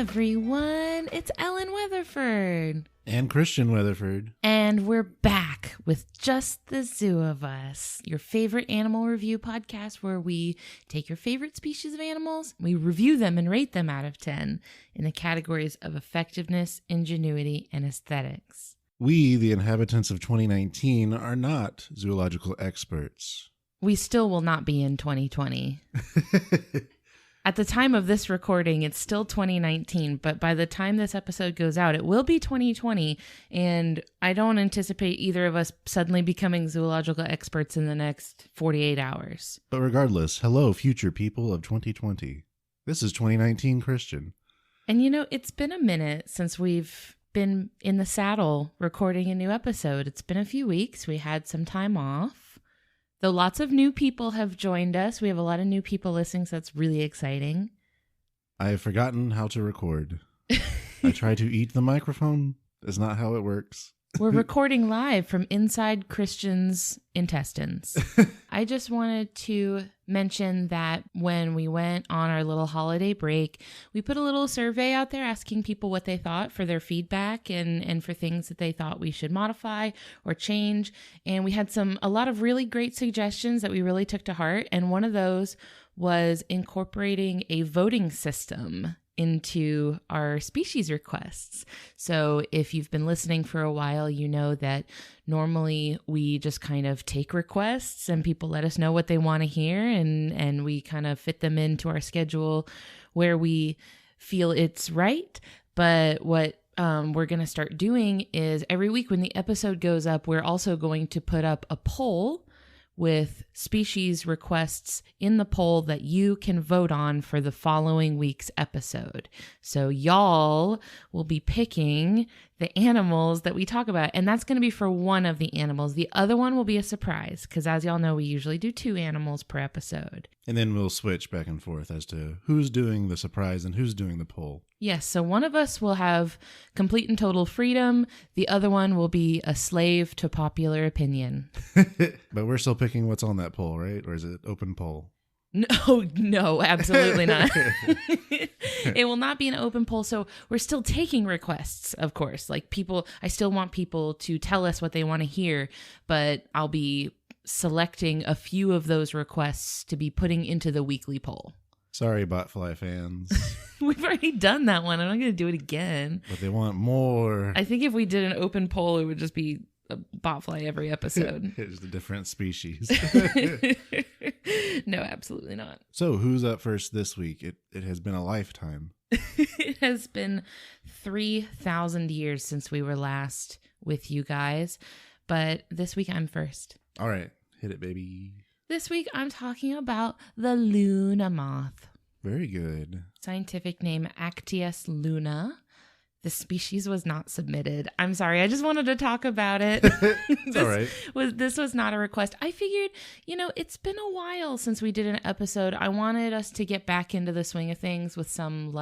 everyone. It's Ellen Weatherford. And Christian Weatherford. And we're back with Just the Zoo of Us, your favorite animal review podcast where we take your favorite species of animals, we review them and rate them out of 10 in the categories of effectiveness, ingenuity, and aesthetics. We, the inhabitants of 2019, are not zoological experts. We still will not be in 2020. At the time of this recording, it's still 2019, but by the time this episode goes out, it will be 2020, and I don't anticipate either of us suddenly becoming zoological experts in the next 48 hours. But regardless, hello, future people of 2020. This is 2019 Christian. And you know, it's been a minute since we've been in the saddle recording a new episode. It's been a few weeks. We had some time off. Though lots of new people have joined us. We have a lot of new people listening, so that's really exciting. I have forgotten how to record. I try to eat the microphone. That's not how it works. We're recording live from inside Christian's intestines. I just wanted to mention that when we went on our little holiday break, we put a little survey out there asking people what they thought for their feedback and for things that they thought we should modify or change. And we had a lot of really great suggestions that we really took to heart. And one of those was incorporating a voting system into our species requests. So if you've been listening for a while, you know that normally we just kind of take requests and people let us know what they want to hear, and we kind of fit them into our schedule where we feel it's right. But what we're going to start doing is every week when the episode goes up, we're also going to put up a poll with species requests in the poll that you can vote on for the following week's episode. So y'all will be picking the animals that we talk about, and that's going to be for one of the animals. The other one will be a surprise, because as y'all know, we usually do 2 animals per episode. And then we'll switch back and forth as to who's doing the surprise and who's doing the poll. Yes, so one of us will have complete and total freedom. The other one will be a slave to popular opinion. But we're still picking what's on that poll, right? Or is it open poll? No, absolutely not. It will not be an open poll. So we're still taking requests, of course. Like I still want people to tell us what they want to hear, but I'll be selecting a few of those requests to be putting into the weekly poll. Sorry, Botfly fans. We've already done that one. I'm not going to do it again. But they want more. I think if we did an open poll, it would just be a botfly every episode. It's a different species. No, absolutely not. So who's up first this week? It has been a lifetime. It has been 3,000 years since we were last with you guys. But this week I'm first. All right. Hit it, baby. This week I'm talking about the Luna moth. Very good. Scientific name Actias luna. The species was not submitted. I'm sorry. I just wanted to talk about it. It's all right. This was not a request. I figured, it's been a while since we did an episode. I wanted us to get back into the swing of things with some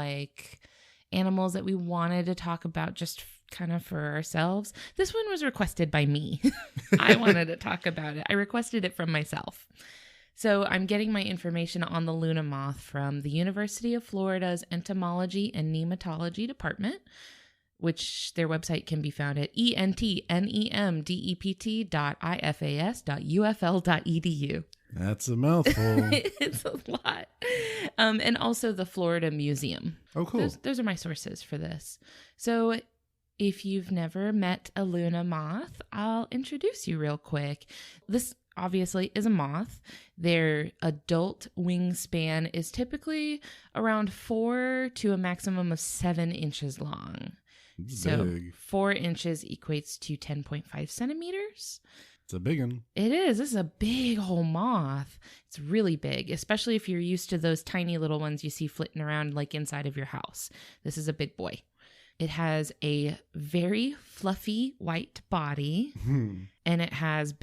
animals that we wanted to talk about just kind of for ourselves. This one was requested by me. I wanted to talk about it. I requested it from myself. So I'm getting my information on the Luna moth from the University of Florida's Entomology and Nematology Department, which their website can be found at entnemdept.ifas.ufl.edu. That's a mouthful. It's a lot. And also the Florida Museum. Oh, cool. Those are my sources for this. So if you've never met a Luna moth, I'll introduce you real quick. This obviously is a moth. Their adult wingspan is typically around 4 to a maximum of 7 inches long. Big. So 4 inches equates to 10.5 centimeters. It's a big one. It is. This is a big old moth. It's really big, especially if you're used to those tiny little ones you see flitting around inside of your house. This is a big boy. It has a very fluffy white body, and it has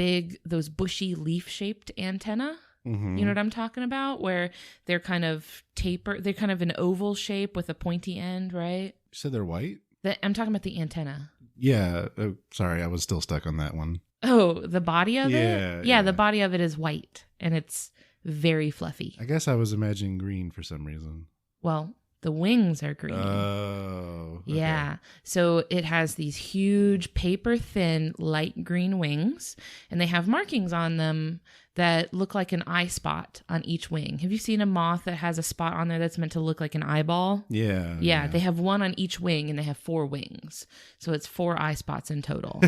those bushy leaf-shaped antennae. Mm-hmm. You know what I'm talking about? Where they're kind of tapered. They're kind of an oval shape with a pointy end, right? You said they're white? I'm talking about the antenna. Yeah. Oh, sorry, I was still stuck on that one. Oh, the body of it? Yeah, the body of it is white, and it's very fluffy. I guess I was imagining green for some reason. Well, The wings are green. Oh. Okay. Yeah. So it has these huge paper thin light green wings, and they have markings on them that look like an eye spot on each wing. Have you seen a moth that has a spot on there that's meant to look like an eyeball? Yeah. Yeah, they have one on each wing, and they have 4 wings. So it's 4 eye spots in total.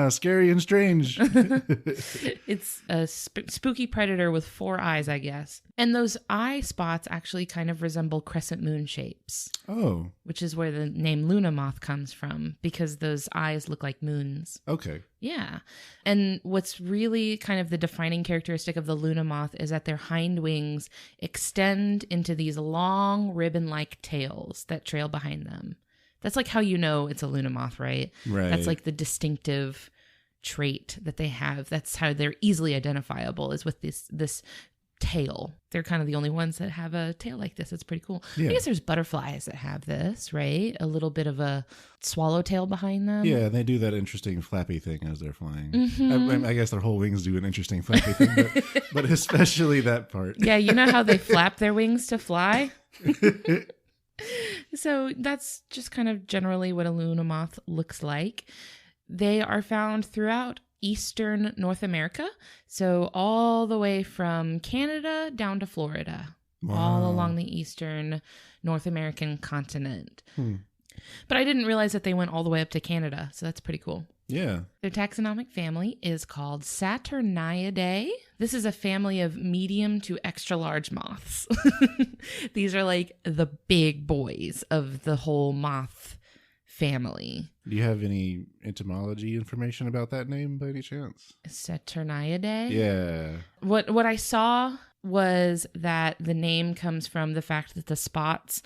Scary and strange. It's a spooky predator with 4 eyes, I guess. And those eye spots actually kind of resemble crescent moon shapes. Oh. Which is where the name Luna moth comes from, because those eyes look like moons. Okay. Yeah. And what's really kind of the defining characteristic of the Luna moth is that their hind wings extend into these long ribbon-like tails that trail behind them. That's like how you know it's a Luna moth, right? Right. That's like the distinctive trait that they have. That's how they're easily identifiable, is with this tail. They're kind of the only ones that have a tail like this. It's pretty cool. Yeah. I guess there's butterflies that have this, right? A little bit of a swallowtail behind them. Yeah, they do that interesting flappy thing as they're flying. Mm-hmm. I guess their whole wings do an interesting flappy thing, but especially that part. Yeah, you know how they flap their wings to fly? So that's just kind of generally what a Luna moth looks like. They are found throughout eastern North America, so all the way from Canada down to Florida, all along the eastern North American continent. But I didn't realize that they went all the way up to Canada, so that's pretty cool. Yeah. Their taxonomic family is called Saturniidae. This is a family of medium to extra large moths. These are like the big boys of the whole moth family. Do you have any entomology information about that name by any chance? Saturniidae? Yeah. What I saw was that the name comes from the fact that the spots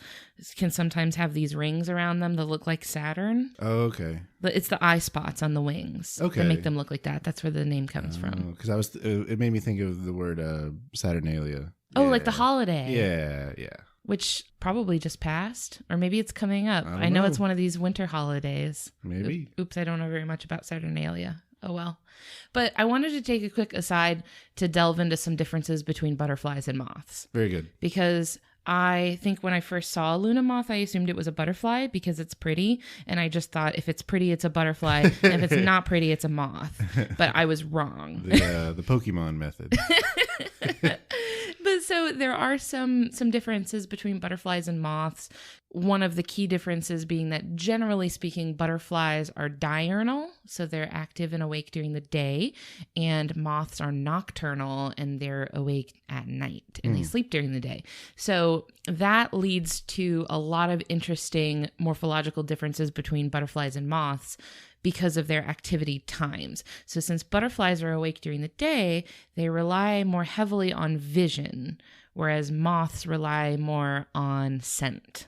can sometimes have these rings around them that look like Saturn. Oh, okay. But it's the eye spots on the wings Okay. that make them look like that. That's where the name comes from. Because it made me think of the word Saturnalia. Oh, Yeah. like the holiday. Yeah. Which probably just passed, or maybe it's coming up. I don't I know know. it's one of these winter holidays. Maybe. Oops, I don't know very much about Saturnalia. Oh well. But I wanted to take a quick aside to delve into some differences between butterflies and moths. Very good. Because I think when I first saw a Luna moth, I assumed it was a butterfly because it's pretty. And I just thought if it's pretty, it's a butterfly. And if it's not pretty, it's a moth. But I was wrong. The Pokemon method. But so there are some differences between butterflies and moths. One of the key differences being that, generally speaking, butterflies are diurnal, so they're active and awake during the day, and moths are nocturnal and they're awake at night and they sleep during the day. So that leads to a lot of interesting morphological differences between butterflies and moths because of their activity times. So since butterflies are awake during the day, they rely more heavily on vision, whereas moths rely more on scent.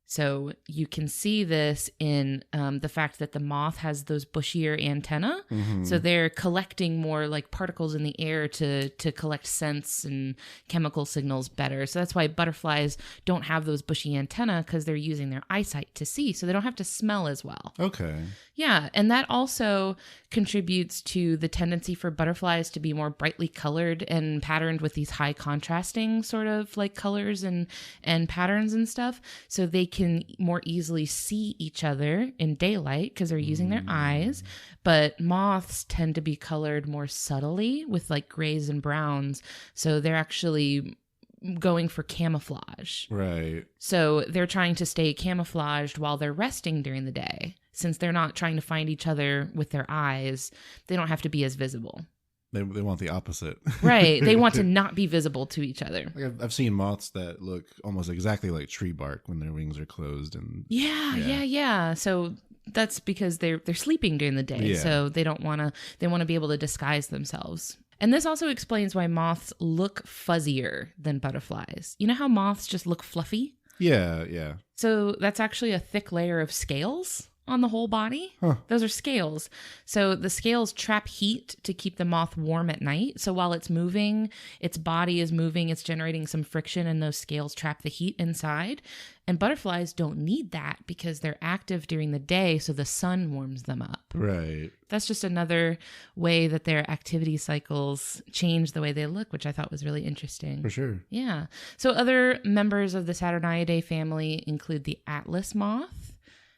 So you can see this in the fact that the moth has those bushier antennae. Mm-hmm. So they're collecting more like particles in the air to collect scents and chemical signals better. So that's why butterflies don't have those bushy antennae, because they're using their eyesight to see. So they don't have to smell as well. Okay. Yeah, and that also contributes to the tendency for butterflies to be more brightly colored and patterned with these high contrasting sort of like colors and patterns and stuff. So they can more easily see each other in daylight because they're using their eyes. But moths tend to be colored more subtly with like grays and browns. So they're actually going for camouflage. Right. So they're trying to stay camouflaged while they're resting during the day. Since they're not trying to find each other with their eyes, they don't have to be as visible. They want the opposite. Right. They want to not be visible to each other. Like I've seen moths that look almost exactly like tree bark when their wings are closed. And Yeah. So that's because they're sleeping during the day. Yeah. So they want to be able to disguise themselves. And this also explains why moths look fuzzier than butterflies. You know how moths just look fluffy? Yeah. So that's actually a thick layer of scales on the whole body. Huh. Those are scales. So the scales trap heat to keep the moth warm at night. So while it's moving, its body is moving, it's generating some friction, and those scales trap the heat inside. And butterflies don't need that because they're active during the day, so the sun warms them up. Right. That's just another way that their activity cycles change the way they look, which I thought was really interesting. For sure. Yeah. So other members of the Saturniidae family include the Atlas moth,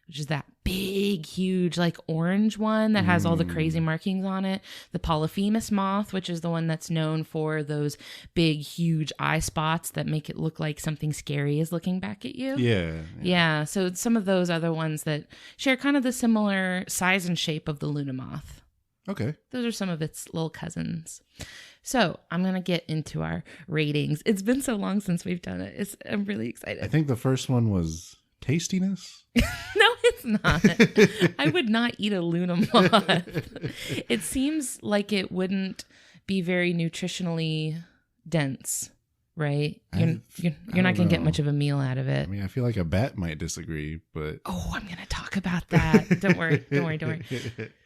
which is that big, huge, like orange one that has all the crazy markings on it. The Polyphemus moth, which is the one that's known for those big, huge eye spots that make it look like something scary is looking back at you. Yeah. So some of those are the ones that share kind of the similar size and shape of the Luna moth. Okay. Those are some of its little cousins. So I'm going to get into our ratings. It's been so long since we've done it. I'm really excited. I think the first one was tastiness. No, it's not. I would not eat a Luna moth. It seems like it wouldn't be very nutritionally dense, right? You're not going to get much of a meal out of it. I mean, I feel like a bat might disagree, but... Oh, I'm going to talk about that. Don't worry.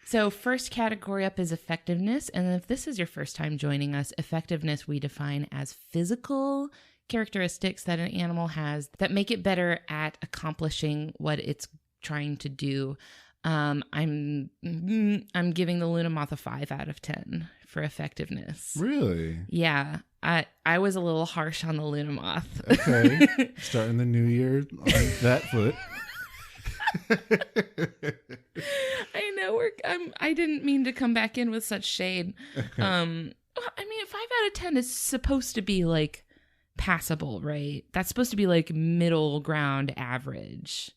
So first category up is effectiveness. And if this is your first time joining us, effectiveness we define as physical characteristics that an animal has that make it better at accomplishing what it's trying to do. I'm giving the Luna moth a 5 out of 10 for effectiveness. Really? Yeah. I was a little harsh on the Luna moth. Okay. Starting the new year on that foot. I know I didn't mean to come back in with such shade. I mean, a 5 out of 10 is supposed to be like passable, right? That's supposed to be like middle ground average.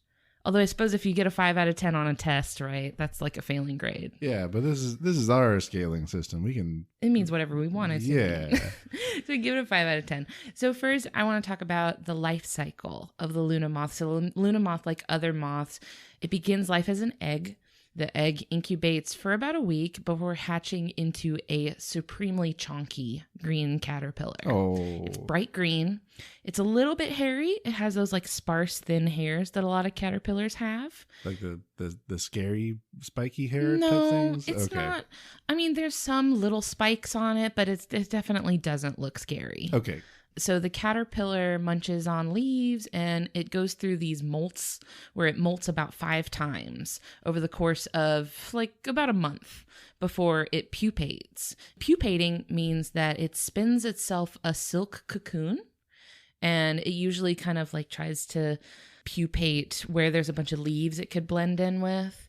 Although I suppose if you get a 5 out of 10 on a test, right, that's like a failing grade. Yeah, but this is our scaling system. We can... It means whatever we want it to Yeah. So give it a 5 out of 10. So first, I want to talk about the life cycle of the Luna moth. So Luna moth, like other moths, it begins life as an egg. The egg incubates for about a week before hatching into a supremely chonky green caterpillar. Oh. It's bright green. It's a little bit hairy. It has those like sparse, thin hairs that a lot of caterpillars have. Like the scary spiky hair No, type things? it's not. I mean, there's some little spikes on it, but it definitely doesn't look scary. Okay. So the caterpillar munches on leaves and it goes through these molts where it molts about 5 times over the course of like about a month before it pupates. Pupating means that it spins itself a silk cocoon, and it usually kind of like tries to pupate where there's a bunch of leaves it could blend in with.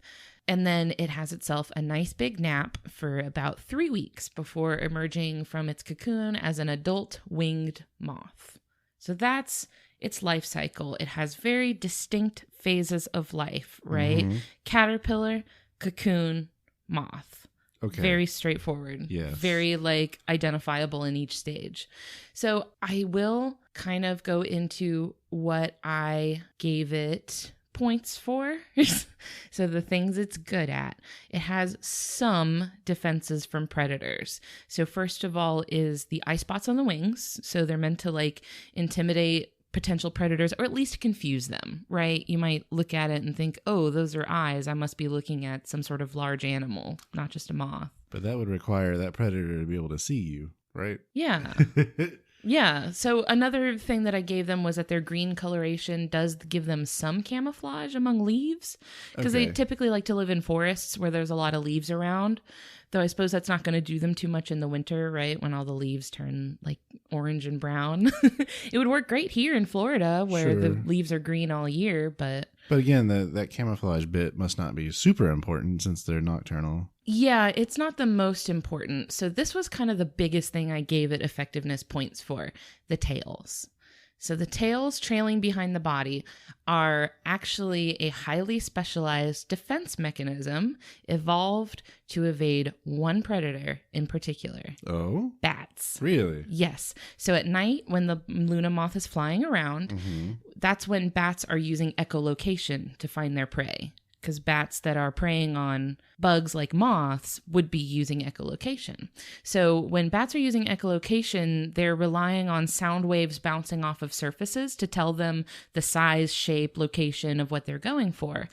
And then it has itself a nice big nap for about 3 weeks before emerging from its cocoon as an adult winged moth. So that's its life cycle. It has very distinct phases of life, right? Mm-hmm. Caterpillar, cocoon, moth. Okay. Very straightforward. Yes. Very like identifiable in each stage. So I will kind of go into what I gave it points for. So the things it's good at. It has some defenses from predators. So first of all is the eye spots on the wings. So they're meant to like intimidate potential predators or at least confuse them, right? You might look at it and think, oh, those are eyes. I must be looking at some sort of large animal, not just a moth. But that would require that predator to be able to see you, right? Yeah. Yeah. So another thing that I gave them was that their green coloration does give them some camouflage among leaves because they typically like to live in forests where there's a lot of leaves around. Though I suppose that's not going to do them too much in the winter, right? When all the leaves turn like orange and brown. It would work great here in Florida where the leaves are green all year, but again, that camouflage bit must not be super important since they're nocturnal. Yeah, it's not the most important. So this was kind of the biggest thing I gave it effectiveness points for, the tails. So the tails trailing behind the body are actually a highly specialized defense mechanism evolved to evade one predator in particular. Oh? Bats. Really? Yes. So at night when the Luna moth is flying around, that's when bats are using echolocation to find their prey. because bats that are preying on bugs like moths would be using echolocation. So when bats are using echolocation, they're relying on sound waves bouncing off of surfaces to tell them the size, shape, location of what they're going for.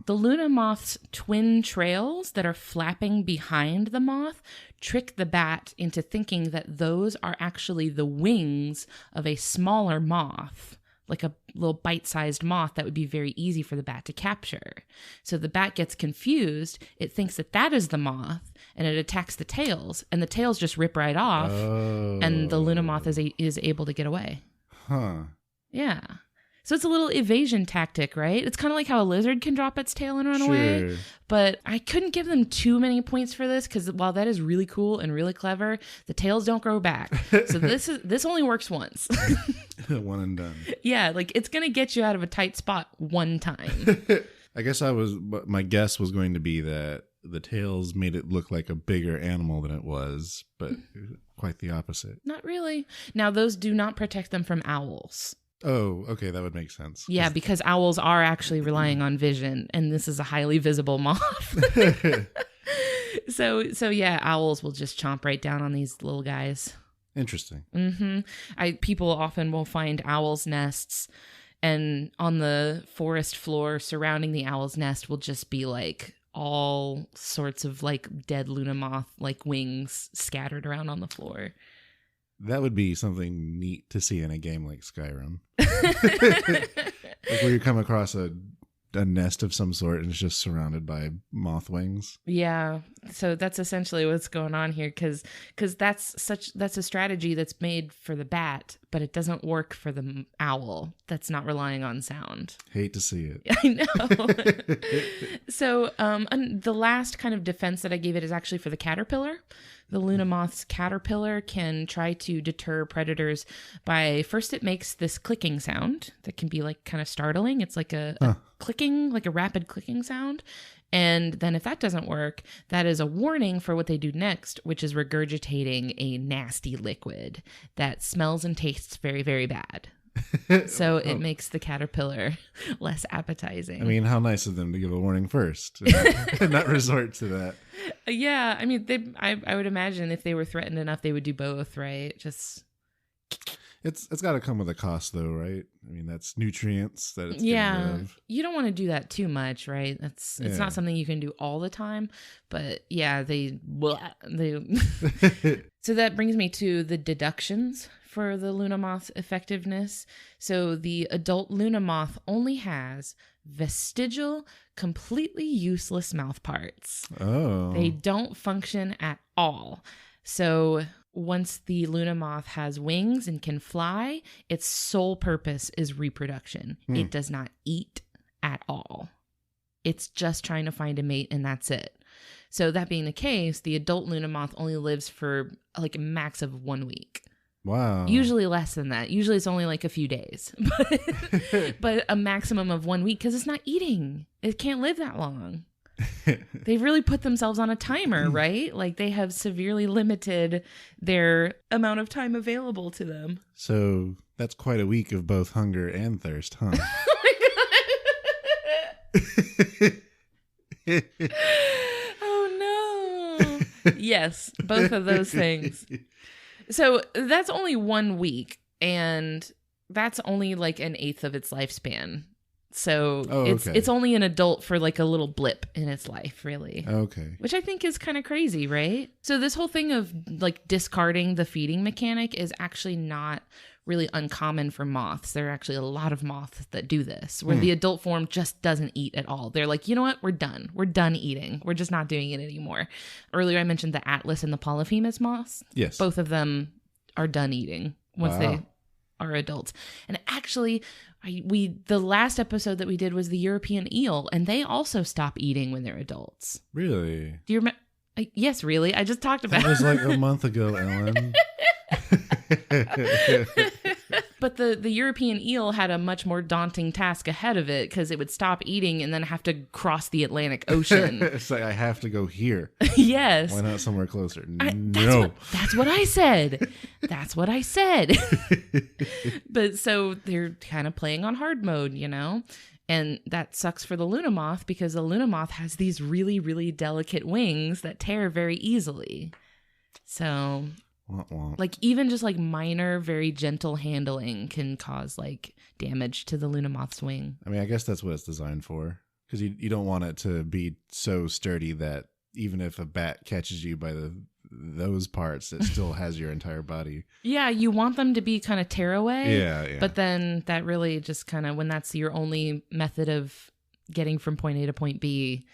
The Luna moth's twin trails that are flapping behind the moth trick the bat into thinking that those are actually the wings of a smaller moth, like a little bite-sized moth that would be very easy for the bat to capture. So the bat gets confused. It thinks that that is the moth, and it attacks the tails, and the tails just rip right off, and the Luna moth is able to get away. Huh. Yeah. So it's a little evasion tactic, right? It's kind of like how a lizard can drop its tail and run away. But I couldn't give them too many points for this because while that is really cool and really clever, the tails don't grow back. So this only works once. One and done. Yeah, like it's going to get you out of a tight spot one time. I guess my guess was going to be that the tails made it look like a bigger animal than it was, but quite the opposite. Not really. Now, those do not protect them from owls. Oh, okay, that would make sense. Yeah, because owls are actually relying on vision, and this is a highly visible moth. So yeah, owls will just chomp right down on these little guys. Interesting. People often will find owls' nests, and on the forest floor surrounding the owl's nest will just be like all sorts of like dead Luna moth like wings scattered around on the floor. That would be something neat to see in a game like Skyrim. Like where you come across a nest of some sort and it's just surrounded by moth wings. Yeah. So that's essentially what's going on here because that's a strategy that's made for the bat, but it doesn't work for the owl that's not relying on sound. Hate to see it. I know. So the last kind of defense that I gave it is actually for the caterpillar. The Luna moth's caterpillar can try to deter predators by first it makes this clicking sound that can be like kind of startling. It's like a clicking, like a rapid clicking sound. And then if that doesn't work, that is a warning for what they do next, which is regurgitating a nasty liquid that smells and tastes very, very bad. So it makes the caterpillar less appetizing. I mean, how nice of them to give a warning first and not resort to that. Yeah, I mean, I would imagine if they were threatened enough, they would do both, right? Just it's got to come with a cost, though, right? I mean, that's nutrients that it's getting rid of. You don't want to do that too much, right? It's not something you can do all the time, but yeah, they. So that brings me to the deductions for the Luna moth's effectiveness. So the adult Luna moth only has vestigial, completely useless mouth parts. Oh. They don't function at all. So once the Luna moth has wings and can fly, its sole purpose is reproduction. It does not eat at all. It's just trying to find a mate, and that's it. So that being the case, the adult Luna moth only lives for like a max of 1 week. Wow. Usually less than that. Usually it's only like a few days. But a maximum of 1 week because it's not eating. It can't live that long. They've really put themselves on a timer, right? Like they have severely limited their amount of time available to them. So that's quite a week of both hunger and thirst, huh? Oh no. Yes, both of those things. So that's only 1 week, and that's only like an eighth of its lifespan. So it's only an adult for like a little blip in its life, really. Okay. Which I think is kind of crazy, right? So this whole thing of like discarding the feeding mechanic is actually not really uncommon for moths. There are actually a lot of moths that do this, where the adult form just doesn't eat at all. They're like, you know what? We're done. We're done eating. We're just not doing it anymore. Earlier I mentioned the Atlas and the Polyphemus moths. Yes. Both of them are done eating once they are adults. And actually, the last episode that we did was the European eel, and they also stop eating when they're adults. Really? Do you remember? Yes, really. I just talked about it. That was like a month ago, Ellen. But the European eel had a much more daunting task ahead of it because it would stop eating and then have to cross the Atlantic Ocean. It's like, I have to go here. Yes. Why not somewhere closer? No. That's what I said. That's what I said. But so they're kind of playing on hard mode, you know? And that sucks for the Luna Moth because the Luna Moth has these really, really delicate wings that tear very easily. So, like, even just like minor, very gentle handling can cause like damage to the Luna Moth's wing. I mean, I guess that's what it's designed for. Because you don't want it to be so sturdy that even if a bat catches you by those parts, it still has your entire body. Yeah, you want them to be kind of tear away. Yeah. But then that really just kind of, when that's your only method of getting from point A to point B,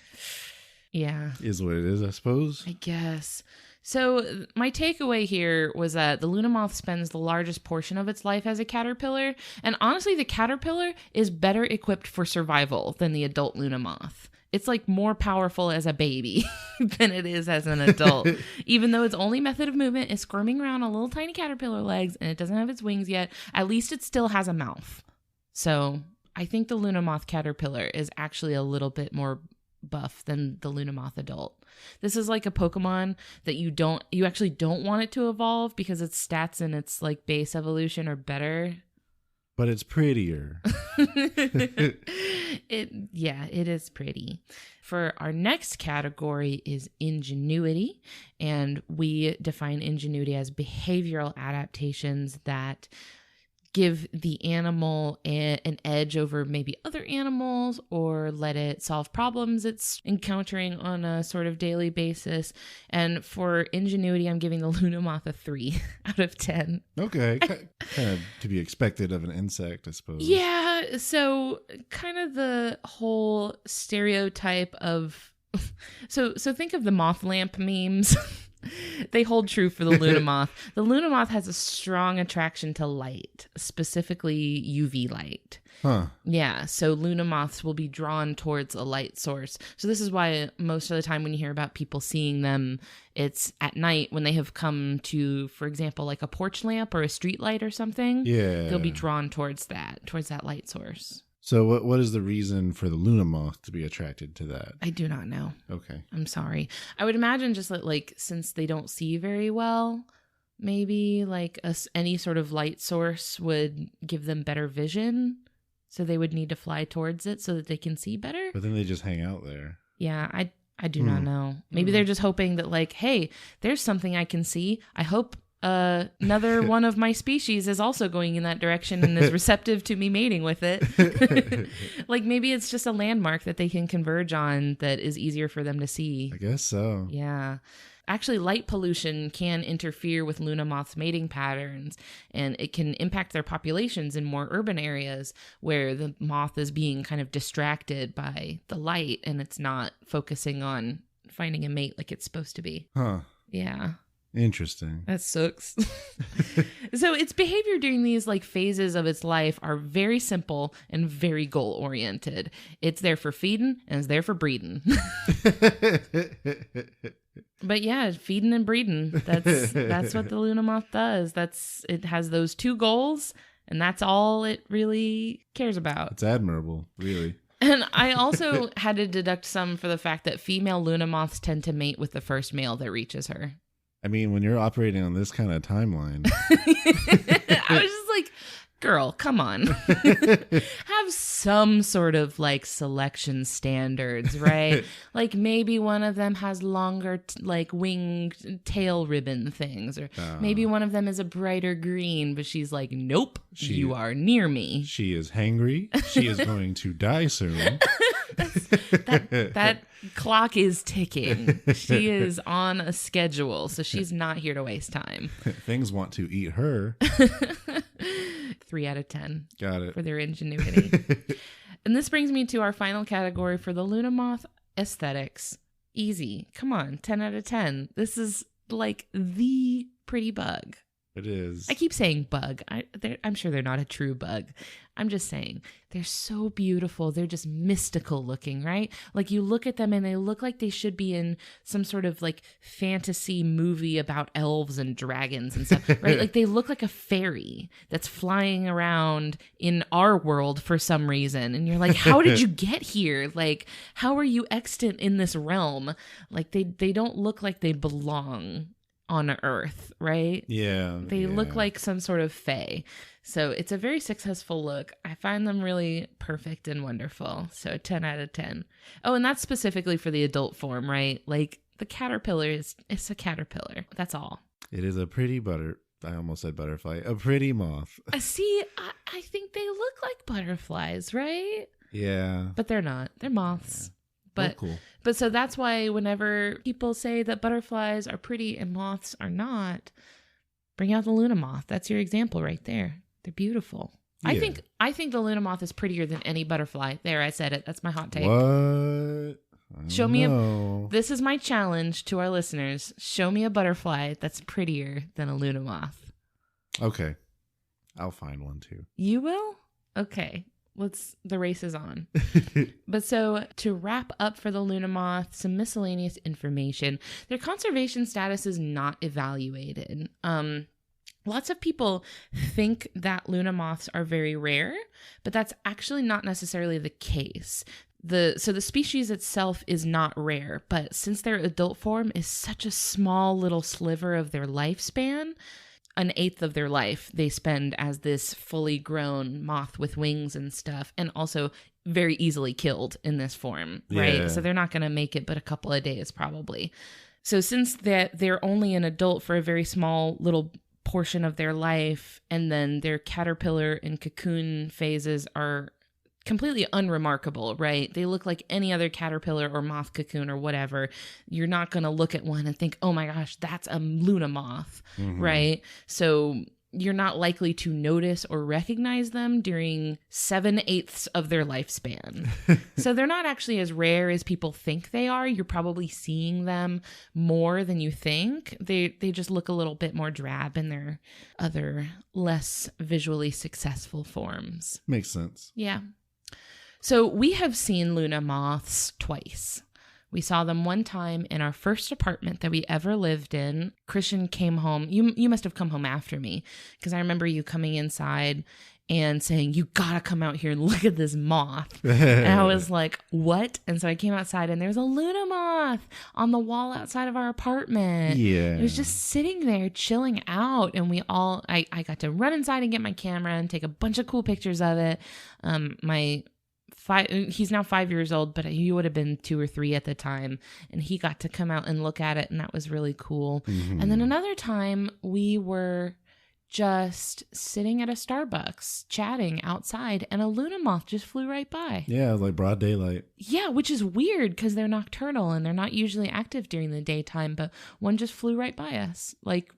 yeah. Is what it is, I suppose. I guess. So my takeaway here was that the Luna Moth spends the largest portion of its life as a caterpillar. And honestly, the caterpillar is better equipped for survival than the adult Luna Moth. It's like more powerful as a baby than it is as an adult. Even though its only method of movement is squirming around on little tiny caterpillar legs and it doesn't have its wings yet, at least it still has a mouth. So I think the Luna Moth caterpillar is actually a little bit more buff than the Luna Moth adult. This is like a Pokemon that you actually don't want it to evolve because its stats and its like base evolution are better. But it's prettier. It is pretty. For our next category is ingenuity, and we define ingenuity as behavioral adaptations that give the animal an edge over maybe other animals or let it solve problems it's encountering on a sort of daily basis. And for ingenuity, I'm giving the Luna Moth a 3 out of 10. Okay. Kind of to be expected of an insect, I suppose. Yeah. So kind of the whole stereotype of... So think of the moth lamp memes. They hold true for the Luna Moth. The Luna Moth has a strong attraction to light, specifically UV light. Huh. Yeah, so Luna Moths will be drawn towards a light source. So this is why most of the time when you hear about people seeing them, it's at night when they have come to, for example, like a porch lamp or a street light or something. Yeah. They'll be drawn towards that light source. So what is the reason for the Luna Moth to be attracted to that? I do not know. Okay. I'm sorry. I would imagine just that, like, since they don't see very well, maybe like any sort of light source would give them better vision. So they would need to fly towards it so that they can see better. But then they just hang out there. Yeah, I do not know. Maybe they're just hoping that, like, hey, there's something I can see. I hope another one of my species is also going in that direction and is receptive to me mating with it. Like, maybe it's just a landmark that they can converge on that is easier for them to see. I guess so. Yeah. Actually, light pollution can interfere with Luna Moth's mating patterns, and it can impact their populations in more urban areas where the moth is being kind of distracted by the light and it's not focusing on finding a mate like it's supposed to be. Huh. Yeah. Interesting. That sucks. So its behavior during these like phases of its life are very simple and very goal oriented. It's there for feeding and it's there for breeding. But yeah, feeding and breeding. That's what the Luna Moth does. It has those two goals, and that's all it really cares about. It's admirable, really. And I also had to deduct some for the fact that female Luna Moths tend to mate with the first male that reaches her. I mean, when you're operating on this kind of timeline. I was just like, girl, come on. Have some sort of like selection standards, right? Like maybe one of them has longer like wing tail ribbon things, or maybe one of them is a brighter green, but she's like, nope, you are near me. She is hangry. She is going to die soon. That clock is ticking. She is on a schedule, so she's not here to waste time. Things want to eat her. 3 out of 10. Got it. For their ingenuity. And this brings me to our final category for the Luna Moth: aesthetics. Easy. Come on, 10 out of 10. This is like the pretty bug. It is. I keep saying bug. I'm sure they're not a true bug. I'm just saying they're so beautiful. They're just mystical looking, right? Like you look at them and they look like they should be in some sort of like fantasy movie about elves and dragons and stuff, right? Like they look like a fairy that's flying around in our world for some reason. And you're like, how did you get here? Like, how are you extant in this realm? Like they don't look like they belong on Earth, right? Yeah. They look like some sort of fae. So it's a very successful look. I find them really perfect and wonderful. So 10 out of 10. Oh, and that's specifically for the adult form, right? Like the caterpillar it's a caterpillar. That's all. It is a pretty I almost said butterfly. A pretty moth. See, I think they look like butterflies, right? Yeah. But they're not. They're moths. Yeah. But cool. But so that's why whenever people say that butterflies are pretty and moths are not, bring out the Luna moth. That's your example right there. They're beautiful. Yeah. I think the Luna moth is prettier than any butterfly. There, I said it. That's my hot take. What? Show me this is my challenge to our listeners. Show me a butterfly that's prettier than a Luna moth. Okay. I'll find one too. You will? Okay. The race is on. But so to wrap up for the Luna moth, some miscellaneous information. Their conservation status is not evaluated. Lots of people think that Luna moths are very rare, but that's actually not necessarily the case. So the species itself is not rare, but since their adult form is such a small little sliver of their lifespan, an eighth of their life they spend as this fully grown moth with wings and stuff, and also very easily killed in this form, right? Yeah. So they're not going to make it but a couple of days probably. So since they're only an adult for a very small little portion of their life, and then their caterpillar and cocoon phases are completely unremarkable, right? They look like any other caterpillar or moth cocoon or whatever. You're not going to look at one and think, oh my gosh, that's a Luna moth, right? So you're not likely to notice or recognize them during 7/8 of their lifespan. So they're not actually as rare as people think they are. You're probably seeing them more than you think. They just look a little bit more drab in their other less visually successful forms. Makes sense. Yeah. So we have seen Luna moths twice. We saw them one time in our first apartment that we ever lived in. Christian came home. You must have come home after me, because I remember you coming inside and saying, you gotta come out here and look at this moth. And I was like, what? And so I came outside and there's a Luna moth on the wall outside of our apartment. Yeah. It was just sitting there chilling out. And I got to run inside and get my camera and take a bunch of cool pictures of it. He's now 5 years old, but he would have been 2 or 3 at the time, and he got to come out and look at it, and that was really cool. And then another time we were just sitting at a Starbucks chatting outside, and a Luna moth just flew right by. Yeah, it was like broad daylight. Yeah, which is weird because they're nocturnal and they're not usually active during the daytime, but one just flew right by us, like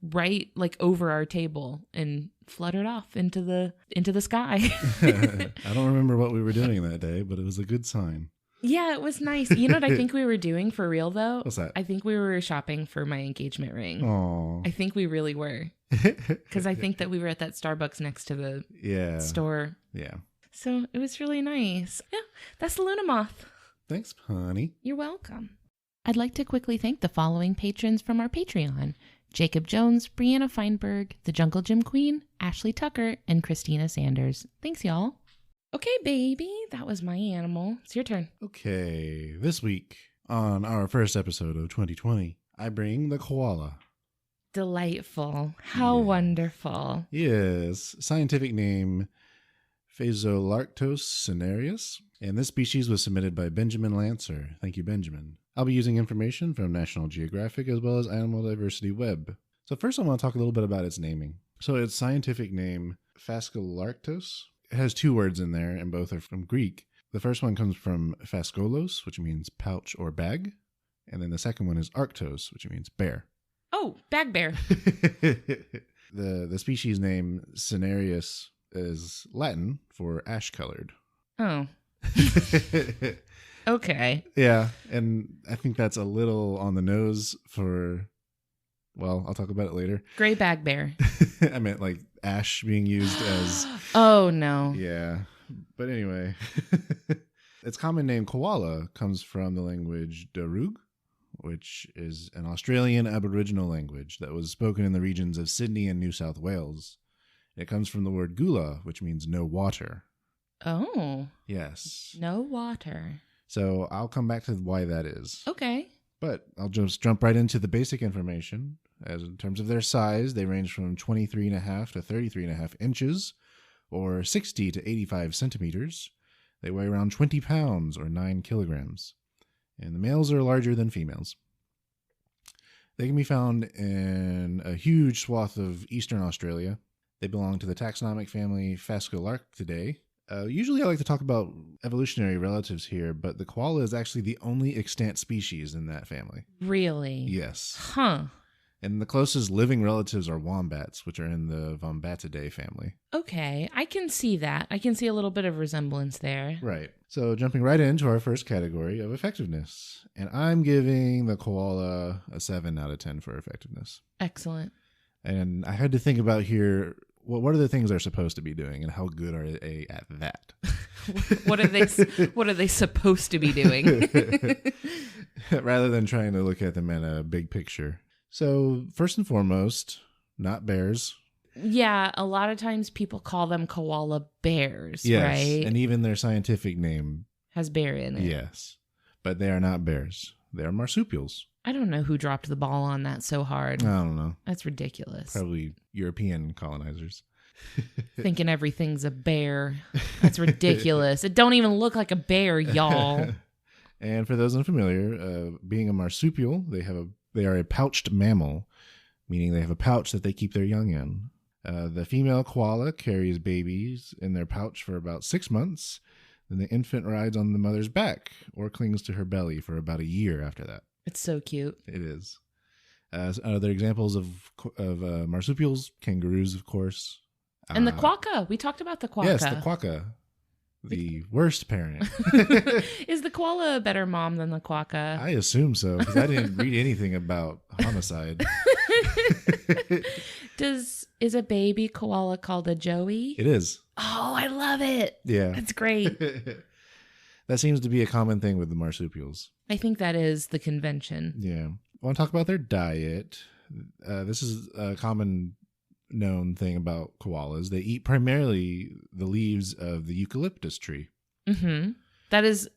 over our table, and fluttered off into the sky. I don't remember what we were doing that day, but it was a good sign. Yeah, it was nice. You know what I think we were doing for real, though? What's that? I think we were shopping for my engagement ring. Aww. I think we really were. Because I think that we were at that Starbucks next to the store. Yeah. So it was really nice. Yeah, that's the Luna moth. Thanks, honey. You're welcome. I'd like to quickly thank the following patrons from our Patreon: Jacob Jones, Brianna Feinberg, The Jungle Gym Queen, Ashley Tucker, and Christina Sanders. Thanks, y'all. Okay, baby, that was my animal. It's your turn. Okay, this week on our first episode of 2020, I bring the koala. Delightful. How wonderful. Yes, scientific name Phaseolarctos cinereus, and this species was submitted by Benjamin Lancer. Thank you, Benjamin. I'll be using information from National Geographic as well as Animal Diversity Web. So first I want to talk a little bit about its naming. So its scientific name, Phaseolarctos, it has 2 words in there, and both are from Greek. The first one comes from phaskolos, which means pouch or bag, and then the second one is arctos, which means bear. Oh, bag bear. The species name Cinereus is Latin for ash-colored. Oh. Okay. Yeah, and I think that's a little on the nose for Well, I'll talk about it later. Gray bag bear. I meant like ash being used as... Oh, no. Yeah. But anyway, its common name koala comes from the language Darug, which is an Australian Aboriginal language that was spoken in the regions of Sydney and New South Wales. It comes from the word gula, which means no water. Oh. Yes. No water. So I'll come back to why that is. Okay. But I'll just jump right into the basic information. As in terms of their size, they range from 23.5 to 33.5 inches, or 60 to 85 centimeters. They weigh around 20 pounds, or 9 kilograms. And the males are larger than females. They can be found in a huge swath of eastern Australia. They belong to the taxonomic family Phascolarctidae. Usually I like to talk about evolutionary relatives here, but the koala is actually the only extant species in that family. Really? Yes. Huh. And the closest living relatives are wombats, which are in the Vombatidae family. Okay, I can see that. I can see a little bit of resemblance there. Right. So jumping right into our first category of effectiveness. And I'm giving the koala a 7 out of 10 for effectiveness. Excellent. And I had to think about here, what are the things they're supposed to be doing and how good are they at that? What are they supposed to be doing? Rather than trying to look at them in a big picture. So first and foremost, not bears. Yeah, a lot of times people call them koala bears, Yes, right? and even their scientific name. Has bear in it. Yes, but they are not bears. They are marsupials. I don't know who dropped the ball on that so hard. I don't know. That's ridiculous. Probably European colonizers. Thinking everything's a bear. That's ridiculous. It don't even look like a bear, y'all. And for those unfamiliar, being a marsupial, they are a pouched mammal, meaning they have a pouch that they keep their young in. The female koala carries babies in their pouch for about 6 months. Then the infant rides on the mother's back or clings to her belly for about a year after that. It's so cute. It is. Other examples of marsupials, kangaroos, of course. And the quokka. We talked about the quokka. Yes, the quokka. The worst parent. Is the koala a better mom than the quokka? I assume so, because I didn't read anything about homicide. Is a baby koala called a joey? It is. Oh, I love it. Yeah. That's great. That seems to be a common thing with the marsupials. I think that is the convention. Yeah. I want to talk about their diet. This is a common known thing about koalas. They eat primarily the leaves of the eucalyptus tree. Mm-hmm. That is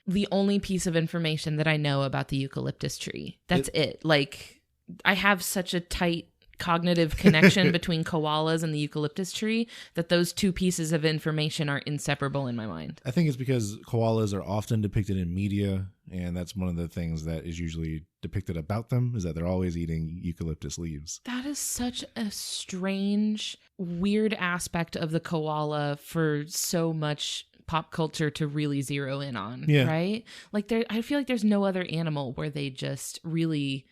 the only piece of information that I know about the eucalyptus tree. That's it. Like, I have such a tight cognitive connection between koalas and the eucalyptus tree that those two pieces of information are inseparable in my mind. I think it's because koalas are often depicted in media, and that's one of the things that is usually depicted about them, is that they're always eating eucalyptus leaves. That is such a strange, weird aspect of the koala for so much pop culture to really zero in on, right? Like, I feel like there's no other animal where they just really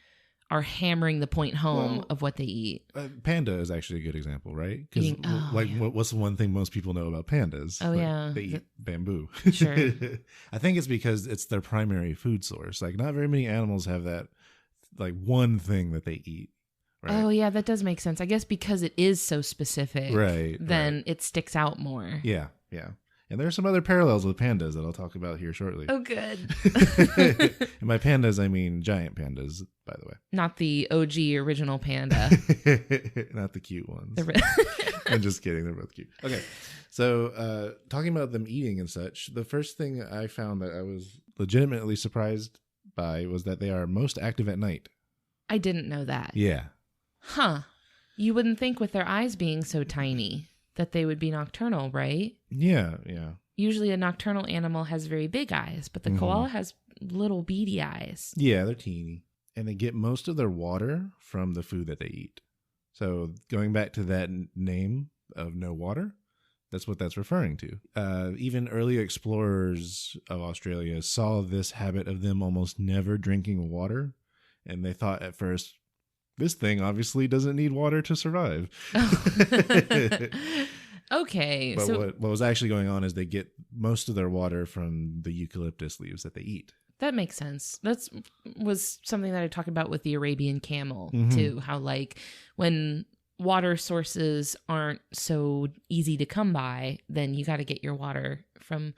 are hammering the point home of what they eat. Panda is actually a good example, right? Because what's the one thing most people know about pandas? Oh, yeah. They eat bamboo. Sure. I think it's because it's their primary food source. Like, not very many animals have that, like, one thing that they eat. Right? Oh, yeah, that does make sense. I guess because it is so specific, then it sticks out more. Yeah, yeah. And there are some other parallels with pandas that I'll talk about here shortly. Oh, good. And by pandas, I mean giant pandas, by the way. Not the OG original panda. Not the cute ones. I'm just kidding. They're both cute. Okay. So talking about them eating and such, the first thing I found that I was legitimately surprised by was that they are most active at night. I didn't know that. Yeah. Huh. You wouldn't think with their eyes being so tiny that they would be nocturnal, right? Yeah, yeah. Usually a nocturnal animal has very big eyes, but the koala has little beady eyes. Yeah, they're teeny. And they get most of their water from the food that they eat. So going back to that name of no water, that's what that's referring to. Even early explorers of Australia saw this habit of them almost never drinking water. And they thought at first, this thing obviously doesn't need water to survive. Okay. But what was actually going on is they get most of their water from the eucalyptus leaves that they eat. that makes sense. That's was something that I talked about with the Arabian camel Mm-hmm. too. How like when water sources aren't so easy to come by, then you got to get your water from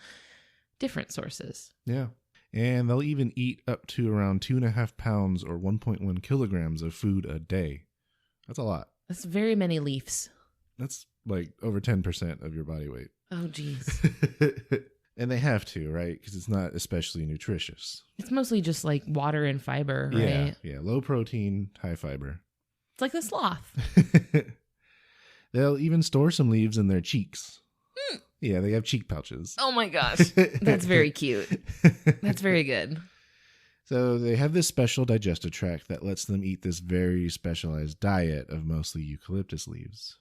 different sources. Yeah. And they'll even eat up to around 2.5 pounds or 1.1 kilograms of food a day. That's a lot. That's very many leaves. That's like over 10% of your body weight. Oh, geez. And they have to, right? Because it's not especially nutritious. It's mostly just like water and fiber, right? Yeah. Low protein, high fiber. It's like the sloth. They'll even store some leaves in their cheeks. Yeah, they have cheek pouches. Oh my gosh. That's very cute. That's very good. So they have this special digestive tract that lets them eat this very specialized diet of mostly eucalyptus leaves.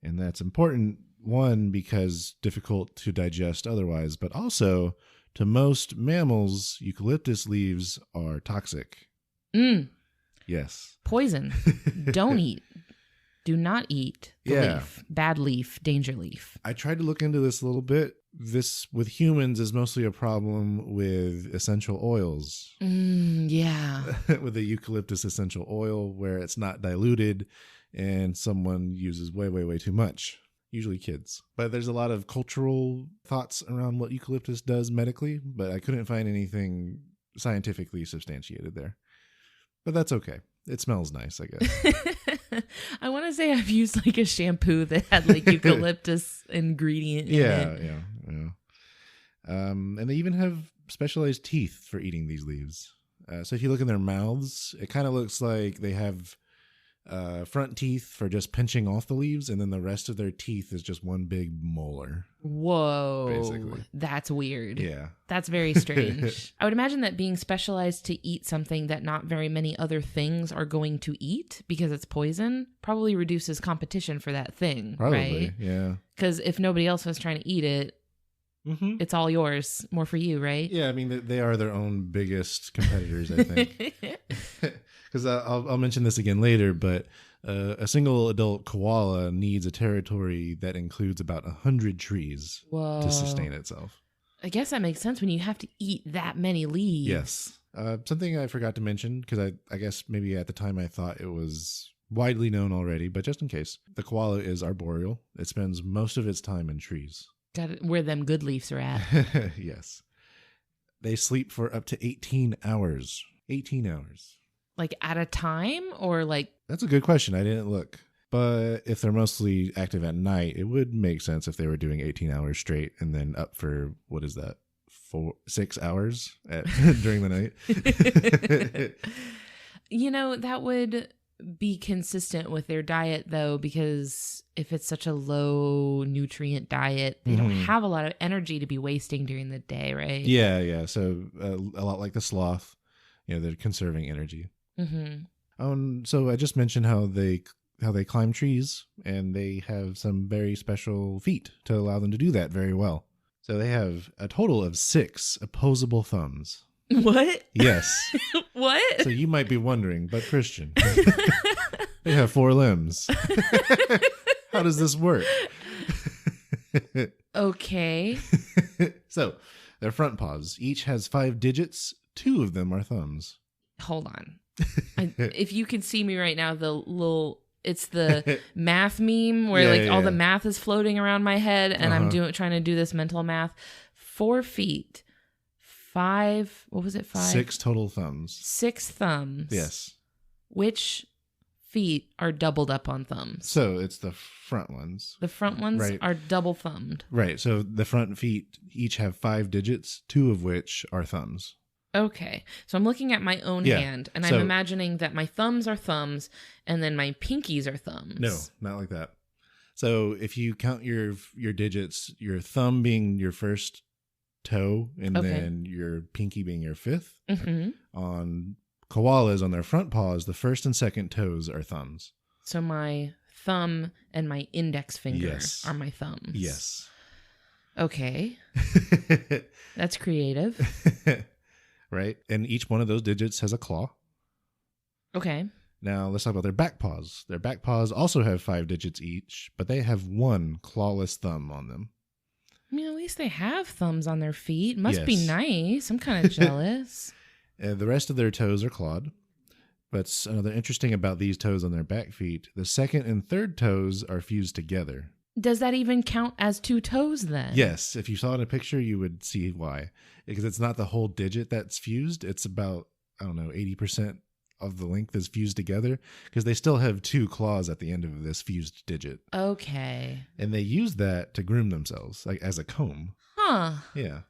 And that's important, one, because difficult to digest otherwise, but also to most mammals, eucalyptus leaves are toxic. Yes. Poison. Don't eat. Do not eat the leaf. Bad leaf, danger leaf. I tried to look into this a little bit. This, with humans, is mostly a problem with essential oils. Yeah. With the eucalyptus essential oil, where it's not diluted and someone uses way too much. Usually kids. But there's a lot of cultural thoughts around what eucalyptus does medically, but I couldn't find anything scientifically substantiated there. But that's okay. It smells nice, I guess. I want to say I've used like a shampoo that had like eucalyptus ingredient in it. Yeah. And they even have specialized teeth for eating these leaves. So if you look in their mouths, it kind of looks like they have front teeth for just pinching off the leaves, and then the rest of their teeth is just one big molar. Whoa. Basically. That's weird. Yeah. That's very strange. I would imagine that being specialized to eat something that not very many other things are going to eat because it's poison probably reduces competition for that thing, Probably, right? yeah. Because if nobody else was trying to eat it, it's all yours. More for you, right? Yeah, I mean, they are their own biggest competitors, I think. Because I'll mention this again later, but a single adult koala needs a territory that includes about 100 trees to sustain itself. I guess that makes sense when you have to eat that many leaves. Yes. Something I forgot to mention, because I guess maybe at the time I thought it was widely known already, but just in case, the koala is arboreal. It spends most of its time in trees. Got it, where them good leaves are at. Yes. They sleep for up to 18 hours. 18 hours. Like at a time, or like... That's a good question. I didn't look. But if they're mostly active at night, it would make sense if they were doing 18 hours straight and then up for, what is that, 6 hours during the night? You know, that would be consistent with their diet, though, because if it's such a low nutrient diet, they don't have a lot of energy to be wasting during the day, right? Yeah. So a lot like the sloth, they're conserving energy. So I just mentioned how they climb trees, and they have some very special feet to allow them to do that very well. So they have a total of 6 opposable thumbs. What? Yes. What? So you might be wondering, but Christian, they have 4 limbs. How does this work? Okay. So their front paws each has 5 digits. 2 of them are thumbs. Hold on. If you could see me right now, it's the math meme where all the math is floating around my head, and I'm trying to do this mental math. 4 feet, 5. What was it? 5. 6 total thumbs. 6 thumbs. Yes. Which feet are doubled up on thumbs? So it's the front ones. The front ones are double thumbed. Right. So the front feet each have 5 digits, 2 of which are thumbs. Okay. So I'm looking at my own hand, and I'm imagining that my thumbs are thumbs, and then my pinkies are thumbs. No, not like that. So if you count your digits, your thumb being your first toe, and then your pinky being your 5th, on koalas, on their front paws, the first and second toes are thumbs. So my thumb and my index finger are my thumbs. Yes. Okay. That's creative. Right? And each one of those digits has a claw. Okay. Now, let's talk about their back paws. Their back paws also have 5 digits each, but they have 1 clawless thumb on them. I mean, at least they have thumbs on their feet. Must be Yes. nice. I'm kind of jealous. The rest of their toes are clawed. But another interesting about these toes on their back feet, the second and third toes are fused together. Does that even count as 2 toes then? Yes, if you saw it in a picture, you would see why. Because it's not the whole digit that's fused. It's about, 80% of the length is fused together. Because they still have 2 claws at the end of this fused digit. Okay. And they use that to groom themselves, like as a comb. Huh. Yeah.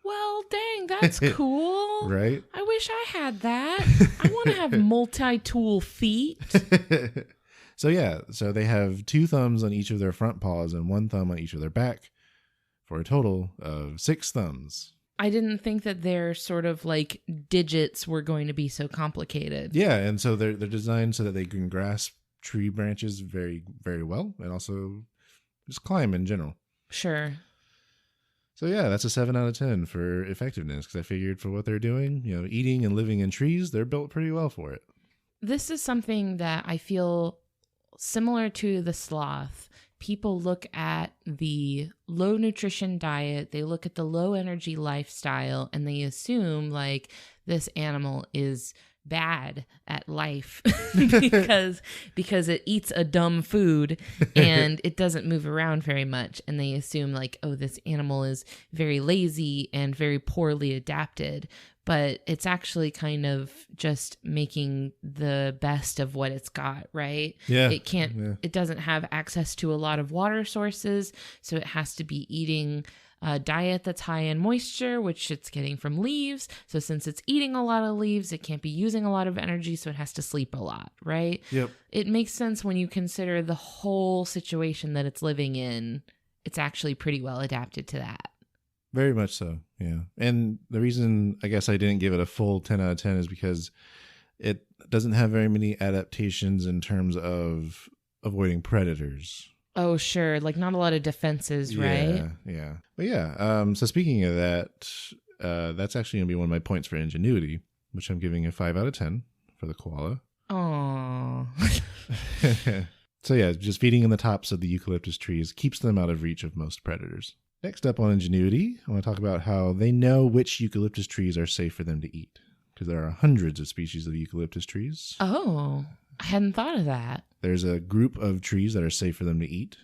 Well, dang, that's cool. Right? I wish I had that. I want to have multi-tool feet. So they have 2 thumbs on each of their front paws and 1 thumb on each of their back for a total of 6 thumbs. I didn't think that their sort of like digits were going to be so complicated. Yeah, and so they're designed so that they can grasp tree branches very, very well and also just climb in general. Sure. So yeah, that's a 7 out of 10 for effectiveness because I figured for what they're doing, eating and living in trees, they're built pretty well for it. This is something that I feel similar to the sloth. People look at the low nutrition diet, they look at the low energy lifestyle, and they assume like this animal is bad at life because it eats a dumb food and it doesn't move around very much, and they assume like, oh, this animal is very lazy and very poorly adapted. But it's actually kind of just making the best of what it's got, right? Yeah. It doesn't have access to a lot of water sources, so it has to be eating a diet that's high in moisture, which it's getting from leaves. So since it's eating a lot of leaves, it can't be using a lot of energy, so it has to sleep a lot, right? Yep. It makes sense when you consider the whole situation that it's living in. It's actually pretty well adapted to that. Very much so, yeah. And the reason I guess I didn't give it a full 10 out of 10 is because it doesn't have very many adaptations in terms of avoiding predators. Oh, sure. Like not a lot of defenses, right? Yeah. But yeah, so speaking of that, that's actually going to be one of my points for ingenuity, which I'm giving a 5 out of 10 for the koala. Aww. So yeah, just feeding in the tops of the eucalyptus trees keeps them out of reach of most predators. Next up on ingenuity, I want to talk about how they know which eucalyptus trees are safe for them to eat. Because there are hundreds of species of eucalyptus trees. Oh, I hadn't thought of that. There's a group of trees that are safe for them to eat.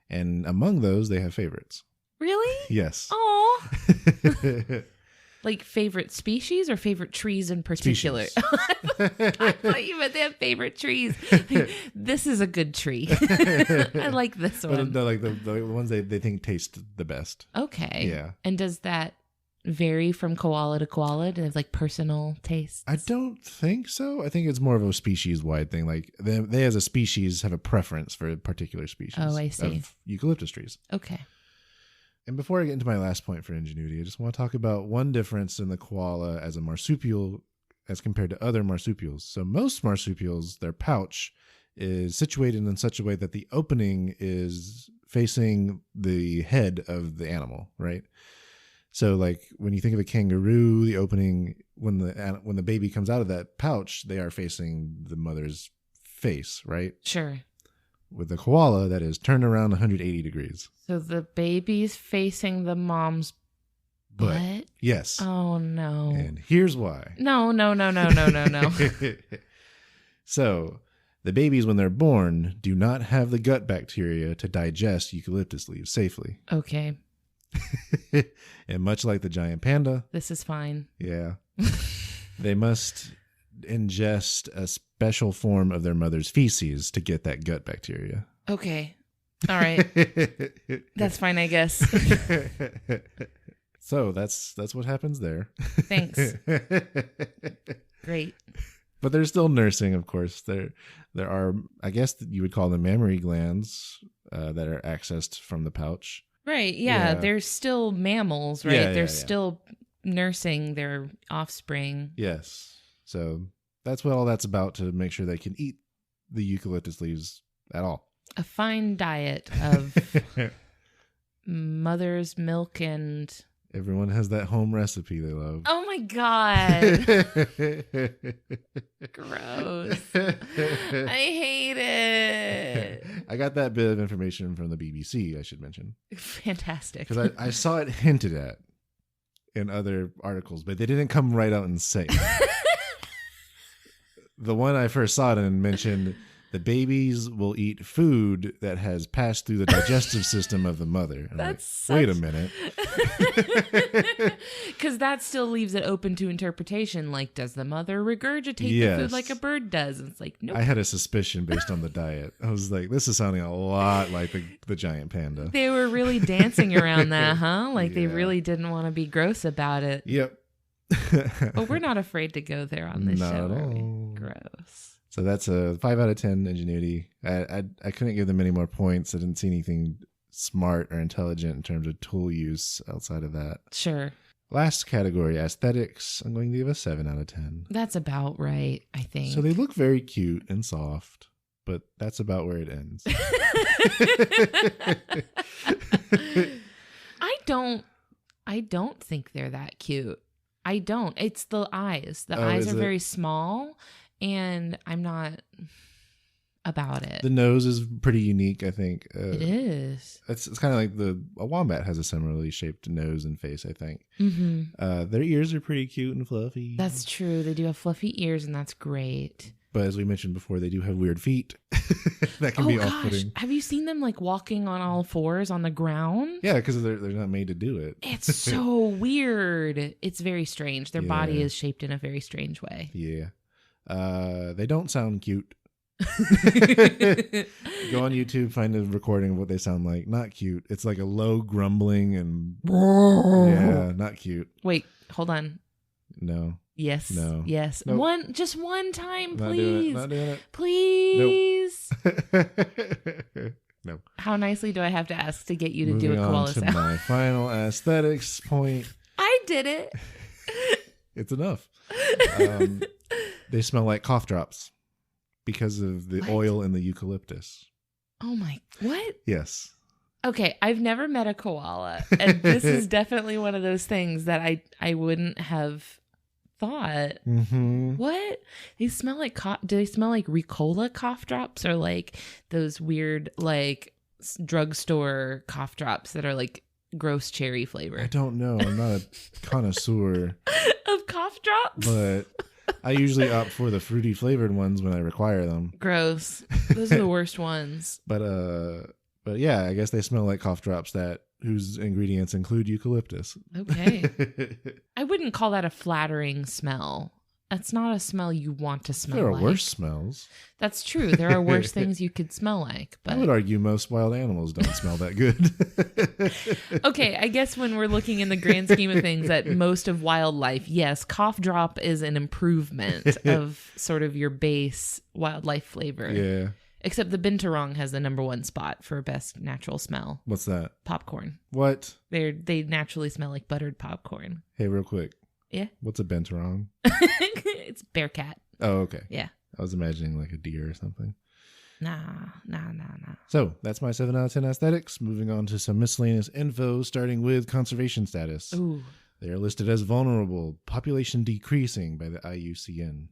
And among those, they have favorites. Really? Yes. Oh. Like favorite species or favorite trees in particular? I thought you meant they have favorite trees. This is a good tree. I like this one. But no, like the ones they think taste the best. Okay. Yeah. And does that vary from koala to koala? Do they have like personal tastes? I don't think so. I think it's more of a species-wide thing. Like they as a species have a preference for a particular species. Oh, I see. Of eucalyptus trees. Okay. And before I get into my last point for ingenuity, I just want to talk about one difference in the koala as a marsupial as compared to other marsupials. So most marsupials, their pouch is situated in such a way that the opening is facing the head of the animal, right? So like when you think of a kangaroo, the opening, when the baby comes out of that pouch, they are facing the mother's face, right? Sure. With the koala, that is turned around 180 degrees. So the baby's facing the mom's butt? Yes. Oh, no. And here's why. No. So the babies, when they're born, do not have the gut bacteria to digest eucalyptus leaves safely. Okay. And much like the giant panda. This is fine. Yeah. They must ingest a special form of their mother's feces to get that gut bacteria. Okay. All right. That's fine, I guess. So that's what happens there. Thanks. Great. But they're still nursing, of course. There are, I guess you would call them mammary glands that are accessed from the pouch. Right. Yeah. They're still mammals, right? They're still nursing their offspring. Yes. So that's what all that's about, to make sure they can eat the eucalyptus leaves at all. A fine diet of mother's milk and Everyone has that home recipe they love. Oh my God. Gross. I hate it. I got that bit of information from the BBC, I should mention. Fantastic. Because I saw it hinted at in other articles, but they didn't come right out and say it. The one I first saw it in mentioned the babies will eat food that has passed through the digestive system of the mother. And That's wait a minute. Because that still leaves it open to interpretation. Like, does the mother regurgitate the food like a bird does? And it's like, nope. I had a suspicion based on the diet. I was like, this is sounding a lot like the giant panda. They were really dancing around that, huh? Like, they really didn't want to be gross about it. Yep. But we're not afraid to go there on this Not show. at Are we? all. Gross. So that's a 5 out of 10 ingenuity. I couldn't give them any more points. I didn't see anything smart or intelligent in terms of tool use outside of that. Sure. Last category, aesthetics. I'm going to give a 7 out of 10. That's about right, I think. So they look very cute and soft, but that's about where it ends. I don't think they're that cute. I don't. It's the eyes. The Oh, eyes is are it? very small, and I'm not about it. The nose is pretty unique, I think. It is. It's kind of like a wombat has a similarly shaped nose and face, I think. Mm-hmm. Their ears are pretty cute and fluffy. That's true. They do have fluffy ears, and that's great. But as we mentioned before, they do have weird feet. That can be off-putting. Have you seen them like walking on all fours on the ground? Yeah, because they're not made to do it. It's so weird. It's very strange. Their body Yeah. is shaped in a very strange way. Yeah. They don't sound cute. Go on YouTube, find a recording of what they sound like. Not cute. It's like a low grumbling and yeah, not cute. Wait, hold on. No. Yes. No. Yes. Nope. Just one time, Not please. doing it. Please. No. How nicely do I have to ask to get you to do a Moving on koala to sound? my final aesthetics point. I did it. It's enough. They smell like cough drops because of the oil in the eucalyptus. Oh my, what? Yes. Okay, I've never met a koala, and this is definitely one of those things that I wouldn't have thought. Mm-hmm. What? They smell like do they smell like Ricola cough drops, or like those weird like drugstore cough drops that are like gross cherry I flavor? don't know. I'm not a connoisseur Of cough drops? but I usually opt for the fruity flavored ones when I require them. Gross. Those are the worst ones. But yeah, I guess they smell like cough drops whose ingredients include eucalyptus. Okay. I wouldn't call that a flattering smell. That's not a smell you want to smell There are like. worse smells. That's true. There are worse things you could smell like. I would But argue most wild animals don't smell that good. okay, I guess when we're looking in the grand scheme of things at most of wildlife, yes, cough drop is an improvement of sort of your base wildlife flavor. Yeah. Except the binturong has the #1 spot for best natural smell. What's that? Popcorn. What? They naturally smell like buttered popcorn. Hey, real quick. Yeah. What's a binturong? It's bear cat. Oh, okay. Yeah. I was imagining like a deer or something. Nah. So that's my 7 out of 10 aesthetics. Moving on to some miscellaneous info, starting with conservation status. Ooh. They are listed as vulnerable, population decreasing by the IUCN.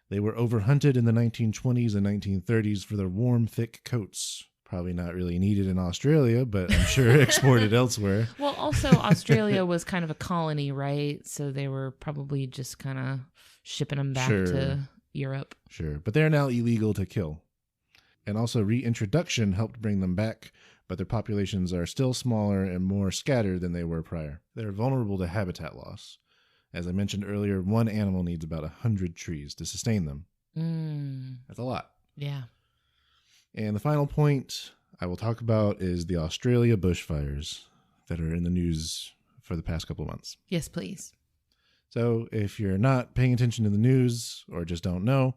They were overhunted in the 1920s and 1930s for their warm, thick coats. Probably not really needed in Australia, but I'm sure exported elsewhere. Well, also Australia was kind of a colony, right? So they were probably just kind of shipping them back to Europe. Sure, but they're now illegal to kill. And also reintroduction helped bring them back, but their populations are still smaller and more scattered than they were prior. They're vulnerable to habitat loss. As I mentioned earlier, one animal needs about 100 trees to sustain them. That's a lot. Yeah. And the final point I will talk about is the Australia bushfires that are in the news for the past couple of months. Yes, please. So if you're not paying attention to the news or just don't know,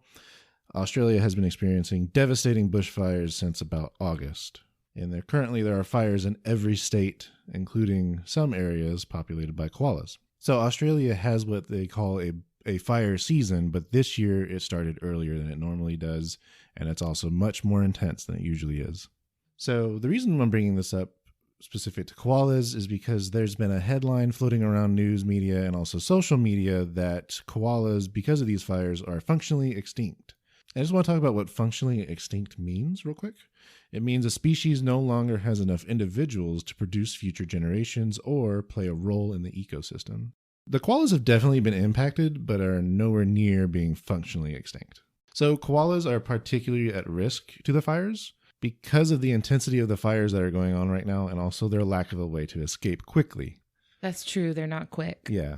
Australia has been experiencing devastating bushfires since about August. And there are fires in every state, including some areas populated by koalas. So Australia has what they call a fire season, but this year it started earlier than it normally does, and it's also much more intense than it usually is. So the reason I'm bringing this up specific to koalas is because there's been a headline floating around news media and also social media that koalas, because of these fires, are functionally extinct. I just want to talk about what functionally extinct means real quick. It means a species no longer has enough individuals to produce future generations or play a role in the ecosystem. The koalas have definitely been impacted, but are nowhere near being functionally extinct. So koalas are particularly at risk to the fires because of the intensity of the fires that are going on right now, and also their lack of a way to escape quickly. That's true. They're not quick. Yeah.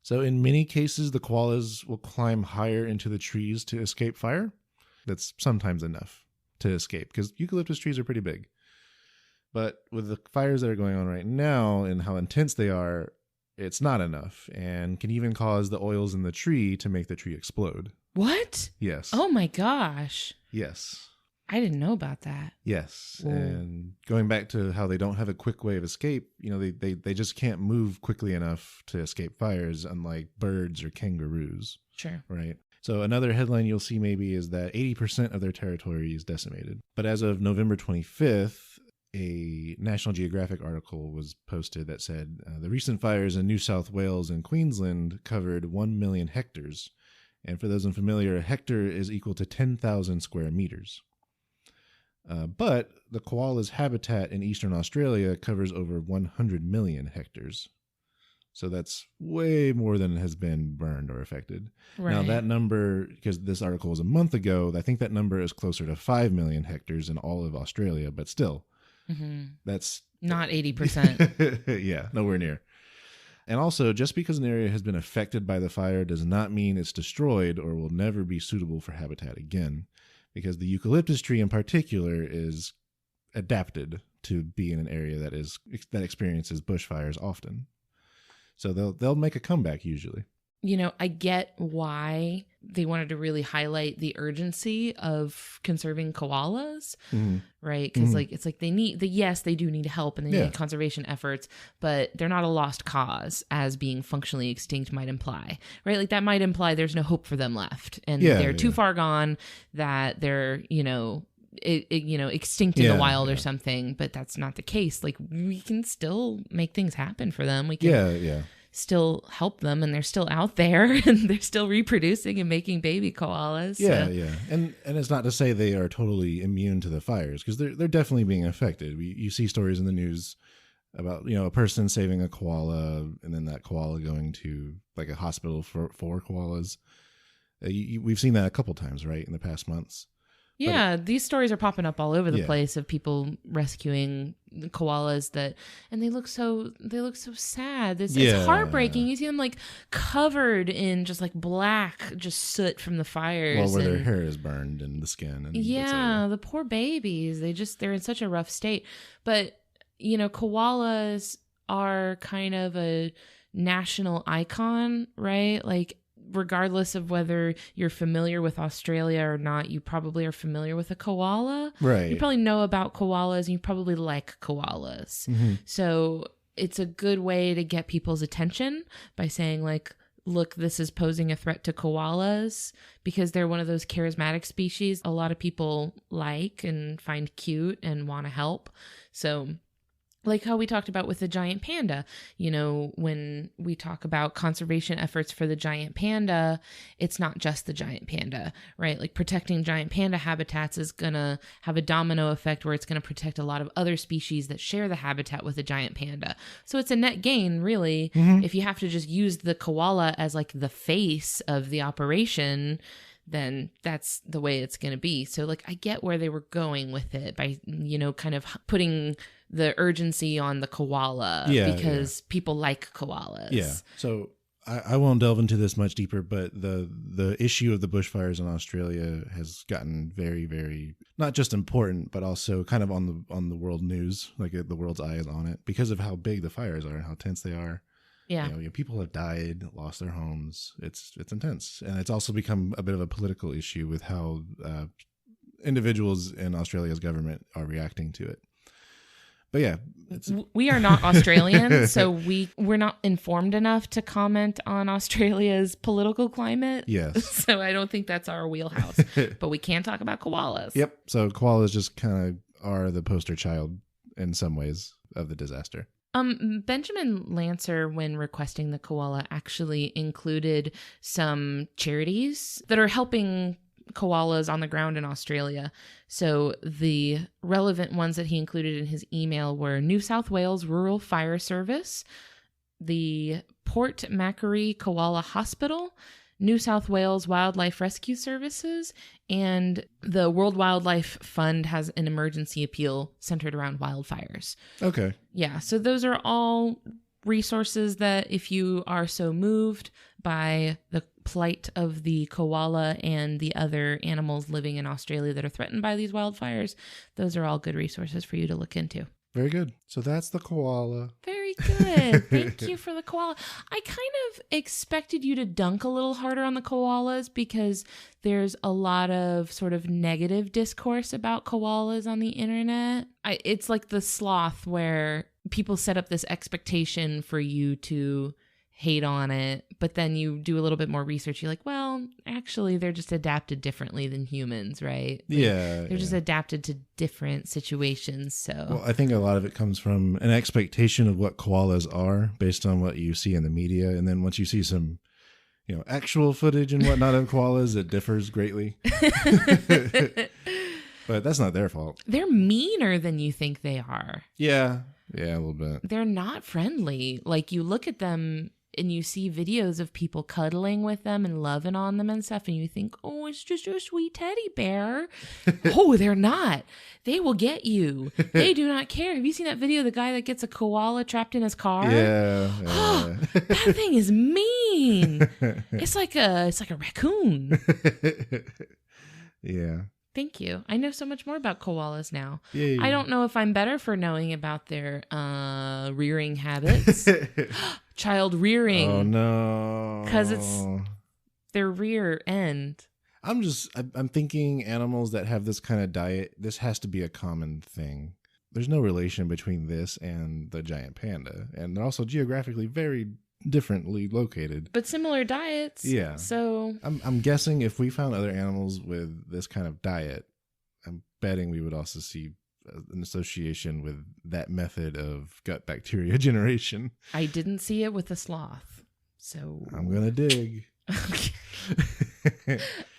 So in many cases, the koalas will climb higher into the trees to escape fire. That's sometimes enough to escape because eucalyptus trees are pretty big. But with the fires that are going on right now and how intense they are, it's not enough and can even cause the oils in the tree to make the tree explode. What? Yes. Oh my gosh. Yes. I didn't know about that. Yes. Whoa. And going back to how they don't have a quick way of escape, they just can't move quickly enough to escape fires, unlike birds or kangaroos. Sure. Right. So another headline you'll see maybe is that 80% of their territory is decimated. But as of November 25th, a National Geographic article was posted that said the recent fires in New South Wales and Queensland covered 1 million hectares. And for those unfamiliar, a hectare is equal to 10,000 square meters. But the koala's habitat in eastern Australia covers over 100 million hectares. So that's way more than has been burned or affected. Right. Now that number, because this article was a month ago, I think that number is closer to 5 million hectares in all of Australia, but still, that's not 80%. Yeah, nowhere near. And also, just because an area has been affected by the fire does not mean it's destroyed or will never be suitable for habitat again, because the eucalyptus tree in particular is adapted to be in an area that experiences bushfires often. So they'll make a comeback usually. I get why they wanted to really highlight the urgency of conserving koalas, right? Because it's like they need yes, they do need help and they need conservation efforts, but they're not a lost cause as being functionally extinct might imply, right? Like that might imply there's no hope for them left and they're too far gone, that they're extinct in the wild or something. But that's not the case. Like we can still make things happen for them. We can still help them, and they're still out there and they're still reproducing and making baby koalas. And it's not to say they are totally immune to the fires, because they're definitely being affected. You see stories in the news about a person saving a koala and then that koala going to like a hospital for koalas. We've seen that a couple times, right, in the past months. Yeah, these stories are popping up all over the place of people rescuing koalas and they look so sad. It's heartbreaking. You see them like covered in just like black, just soot from the fires. Well, where their hair is burned and the skin. And the poor babies. They're in such a rough state. But koalas are kind of a national icon, right? Like, regardless of whether you're familiar with Australia or not, you probably are familiar with a koala. Right. You probably know about koalas and you probably like koalas. So it's a good way to get people's attention by saying like, look, this is posing a threat to koalas, because they're one of those charismatic species a lot of people like and find cute and want to help. So like how we talked about with the giant panda, when we talk about conservation efforts for the giant panda, it's not just the giant panda, right? Like protecting giant panda habitats is going to have a domino effect where it's going to protect a lot of other species that share the habitat with the giant panda. So it's a net gain, really. If you have to just use the koala as like the face of the operation, then that's the way it's going to be. So like I get where they were going with it by, kind of putting the urgency on the koala because people like koalas. Yeah. So I won't delve into this much deeper, but the issue of the bushfires in Australia has gotten very, very not just important, but also kind of on the world news, like the world's eye is on it because of how big the fires are and how tense they are. Yeah. People have died, lost their homes. It's intense. And it's also become a bit of a political issue with how individuals in Australia's government are reacting to it. But yeah, we are not Australian, so we're not informed enough to comment on Australia's political climate. Yes. So I don't think that's our wheelhouse. But we can talk about koalas. Yep. So koalas just kind of are the poster child in some ways of the disaster. Benjamin Lancer, when requesting the koala, actually included some charities that are helping koalas on the ground in Australia. So the relevant ones that he included in his email were New South Wales Rural Fire Service, the Port Macquarie Koala Hospital, New South Wales Wildlife Rescue Services, and the World Wildlife Fund has an emergency appeal centered around wildfires. Okay. Yeah, so those are all resources that if you are so moved by the plight of the koala and the other animals living in Australia that are threatened by these wildfires, those are all good resources for you to look into. Very good. So that's the koala. Very good. Thank you for the koala. I kind of expected you to dunk a little harder on the koalas because there's a lot of sort of negative discourse about koalas on the internet. It's like the sloth where people set up this expectation for you to hate on it, but then you do a little bit more research. You're like, well, actually, they're just adapted differently than humans, right? Yeah. They're just adapted to different situations. So, well, I think a lot of it comes from an expectation of what koalas are based on what you see in the media. And then once you see some, actual footage and whatnot of koalas, it differs greatly. But that's not their fault. They're meaner than you think they are. Yeah. Yeah, a little bit. They're not friendly. Like, you look at them and you see videos of people cuddling with them and loving on them and stuff, and you think, oh, it's just a sweet teddy bear. Oh, they're not. They will get you. They do not care. Have you seen that video of the guy that gets a koala trapped in his car? Yeah. That thing is mean. It's like a raccoon. Yeah. Thank you. I know so much more about koalas now. Yay. I don't know if I'm better for knowing about their rearing habits. Child rearing. Oh, no. Because it's their rear end. I'm thinking animals that have this kind of diet, this has to be a common thing. There's no relation between this and the giant panda. And they're also geographically very differently located, but similar diets. Yeah. So I'm guessing if we found other animals with this kind of diet, I'm betting we would also see an association with that method of gut bacteria generation. I didn't see it with the sloth, so I'm gonna dig.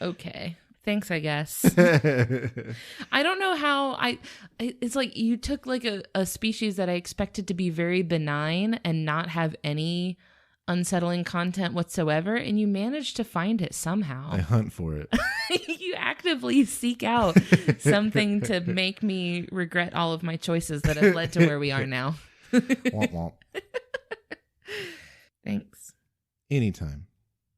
Okay. Thanks, I guess. I don't know how it's like you took like a species that I expected to be very benign and not have any unsettling content whatsoever, and you managed to find it somehow. I hunt for it. You actively seek out something to make me regret all of my choices that have led to where we are now. Womp womp. Thanks. Anytime.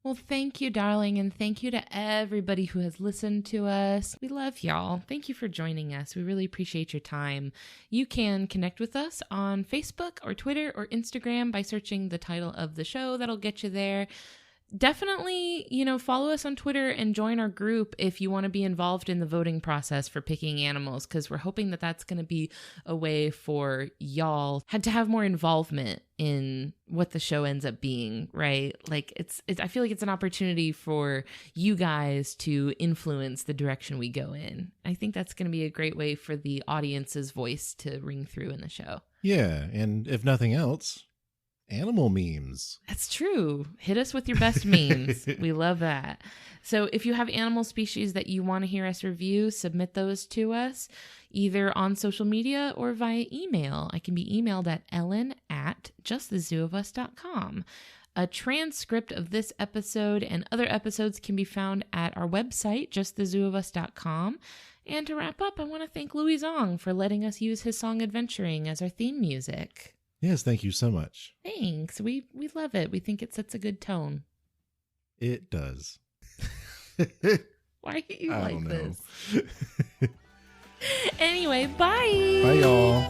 Well, thank you, darling, and thank you to everybody who has listened to us. We love y'all. Thank you for joining us. We really appreciate your time. You can connect with us on Facebook or Twitter or Instagram by searching the title of the show. That'll get you there. Definitely, follow us on Twitter and join our group if you want to be involved in the voting process for picking animals, because we're hoping that that's going to be a way for y'all to have more involvement in what the show ends up being, right? Like it's I feel like it's an opportunity for you guys to influence the direction we go in. I think that's going to be a great way for the audience's voice to ring through in the show. Yeah, and if nothing else, animal memes. That's true. Hit us with your best memes. We love that. So if you have animal species that you want to hear us review, submit those to us either on social media or via email. I can be emailed at ellen@justthezooofus.com. A transcript of this episode and other episodes can be found at our website, justthezooofus.com. And to wrap up, I want to thank Louis Zong for letting us use his song Adventuring as our theme music. Yes, thank you so much. Thanks. We love it. We think it sets a good tone. It does. Why are you like this? Anyway, bye. Bye, y'all.